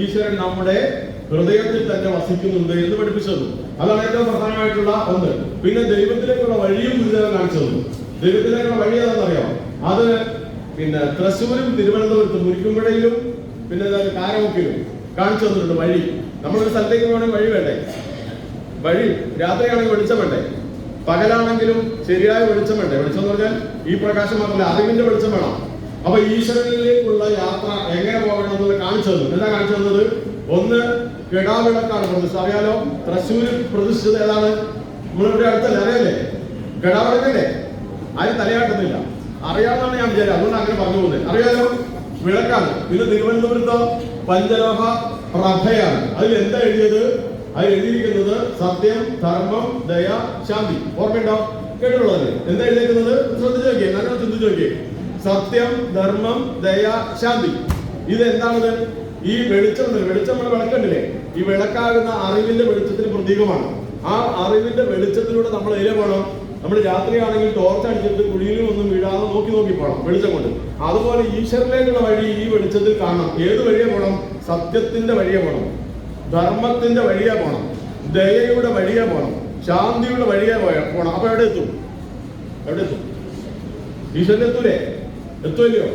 ഈശ്വരൻ നമ്മുടെ ഹൃദയത്തിൽ തന്നെ വസിക്കുന്നുണ്ട് എന്ന് പഠിപ്പിച്ചത്. അതാണ് ഏറ്റവും പ്രധാനമായിട്ടുള്ള ഒന്ന്. പിന്നെ ദൈവത്തിലേക്കുള്ള വഴിയും ഗുരുദേവൻ കാണിച്ചത്. ദൈവത്തിലേക്കുള്ള വഴി ഏതാണെന്നറിയാം? അത് പിന്നെ തൃശ്ശൂരും തിരുവനന്തപുരത്തും മുരിക്കുമ്പുഴയിലും പിന്നെ കാരമുക്കിലും കാണിച്ചു തന്നിട്ടുണ്ട് വഴി. നമ്മളൊരു സ്ഥലത്തേക്ക് പോകണമെങ്കിൽ വഴി വേണ്ടേ? വഴി രാത്രിയാണെങ്കിൽ വെളിച്ചം വേണ്ടേ? പകലാണെങ്കിലും ശരിയായ വെളിച്ചം വേണ്ടേ? വെളിച്ചം എന്ന് പറഞ്ഞാൽ ഈ പ്രകാശം മാത്രമല്ല, അറിവിന്റെ വെളിച്ചം വേണം. അപ്പൊ ഈശ്വരനിലേക്കുള്ള യാത്ര എങ്ങനെ പോകണം എന്നത് കാണിച്ചു തന്നു. എന്താ കാണിച്ചു തന്നത്? ഒന്ന്, കെടാവിളക്കാണ് പ്രതിഷ്ഠ. അറിയാലോ, തൃശ്ശൂര് പ്രതിഷ്ഠിച്ചത് ഏതാണ്? നമ്മളിവിടെ അടുത്തല്ലേ, അറിയാലേ? കെടാവിളക്കല്ലേ? ആരും തലയാട്ടുന്നില്ല. അറിയാമെന്നാണ് ഞാൻ വിചാരിച്ചത്, അതുകൊണ്ട് അങ്ങനെ പറഞ്ഞു പോകുന്നത്. അറിയാലോ, വിളക്കാണ്. പിന്നെ തിരുവനന്തപുരത്ത് പഞ്ചലോഹ പ്രഭയാണ്. അതിൽ എന്താ എഴുതിയത്? അതിൽ എഴുതിയിരിക്കുന്നത് സത്യം, ധർമ്മം, ദയ, ശാന്തി. ഓർമ്മയുണ്ടോ? കേട്ടിട്ടുള്ളതല്ലേ? എന്താ എഴുതിയിരിക്കുന്നത്? ശ്രദ്ധിച്ചു നോക്കിയേ, നല്ല ചിന്തിച്ചു നോക്കിയേ. സത്യം, ധർമ്മം, ദയ, ശാന്തി. ഇത് എന്താണത്? ഈ വെളിച്ചം നമ്മൾ വിളക്കണ്ടില്ലേ? ഈ വിളക്കാകുന്ന അറിവിന്റെ വെളിച്ചത്തിന് പ്രതീകമാണ്. ആ അറിവിന്റെ വെളിച്ചത്തിലൂടെ നമ്മൾ എതിരെ പോകണം. നമ്മൾ രാത്രിയാണെങ്കിൽ ടോർച്ച് അടിച്ചിട്ട് കുഴിയിലും ഒന്നും വീഴാതെ നോക്കി പോകണം വെളിച്ചം കൊണ്ട്. അതുപോലെ ഈശ്വരനിലേക്കുള്ള വഴി ഈ വെളിച്ചത്തിൽ കാണണം. ഏത് വഴിയെ പോകണം? സത്യത്തിന്റെ വഴിയെ പോകണം, ധർമ്മത്തിന്റെ വഴിയെ പോകണം, ദയയുടെ വഴിയെ പോകണം, ശാന്തിയുടെ വഴിയെ പോകണം. അപ്പൊ എവിടെ എത്തും? ഈശ്വരൻ എത്തൂലേ? എത്തുമല്ലയോ?